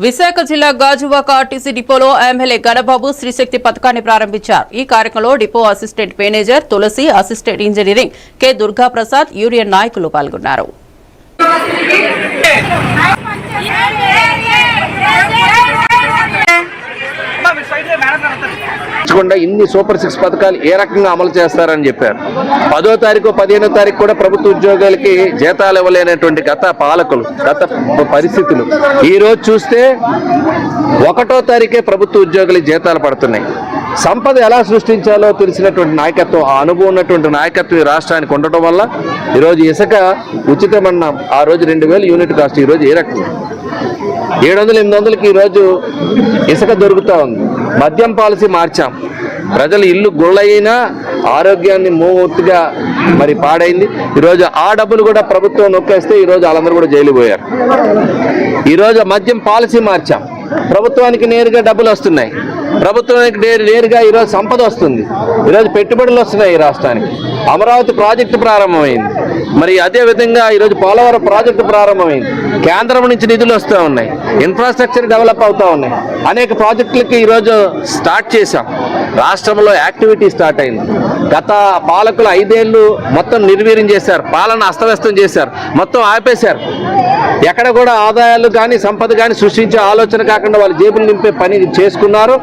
విశాఖ జిల్లా గాజువాక ఆర్టీసీ డిపోలో ఎమ్మెల్యే గణబాబు శ్రీశక్తి పథకాన్ని ప్రారంభించారు. ఈ కార్యక్రమంలో depot assistant manager Tulasi, assistant engineering K Durgaprasad, union నాయకులు పాల్గొన్నారు. ఇన్ని సూపర్ 6 పథకాలు ఏ రకంగా అమలు చేస్తారని చెప్పారు. 10వ తారీఖు 15వ తారీఖు కూడా ప్రభుత్వ ఉద్యోగులకి జీతాలు ఇవ్వలేనటువంటి గత పాలకులు, గత పరిస్థితులు ఈ రోజు చూస్తే 1వ తారీఖే ప్రభుత్వ ఉద్యోగులకి జీతాలు పడుతున్నాయి. సంపద ఎలా సృష్టించాలో తెలిసినటువంటి నాయకత్వం, ఆ అనుభవం ఉన్నటువంటి నాయకత్వం ఈ రాష్ట్రానికి ఉండటం వల్ల ఈరోజు ఇసుక ఉచితమన్నాం. ఆ రోజు 2000 యూనిట్ కాస్ట్, ఈరోజు ఏ రకం 700-800కి ఈరోజు ఇసుక దొరుకుతూ ఉంది. మద్యం పాలసీ మార్చాం. ప్రజలు ఇల్లు గుళ్ళయినా ఆరోగ్యాన్ని మూర్తిగా మరి పాడైంది. ఈరోజు ఆ డబ్బులు కూడా ప్రభుత్వం నొక్కేస్తే ఈరోజు వాళ్ళందరూ కూడా జైలు పోయారు. ఈరోజు మద్యం పాలసీ మార్చాం. ప్రభుత్వానికి నేరుగా డబ్బులు వస్తున్నాయి. ప్రభుత్వానికి నేరుగా ఈరోజు సంపద వస్తుంది. ఈరోజు పెట్టుబడులు వస్తున్నాయి ఈ రాష్ట్రానికి. అమరావతి ప్రాజెక్టు ప్రారంభమైంది. మరి అదేవిధంగా ఈరోజు పోలవరం ప్రాజెక్టు ప్రారంభమైంది. కేంద్రం నుంచి నిధులు వస్తూ ఉన్నాయి. ఇన్ఫ్రాస్ట్రక్చర్ డెవలప్ అవుతూ ఉన్నాయి. అనేక ప్రాజెక్టులకి ఈరోజు స్టార్ట్ చేశాం. రాష్ట్రంలో యాక్టివిటీ స్టార్ట్ అయింది. గత పాలకులు 5 ఏళ్ళు మొత్తం నిర్వీర్యం చేశారు. పాలన అస్తవ్యస్తం చేశారు. మొత్తం ఆపేశారు. ఎక్కడ కూడా ఆదాయాలు కానీ సంపద కానీ సృష్టించే ఆలోచన కాకుండా వాళ్ళు జేబులు నింపే పని చేసుకున్నారు.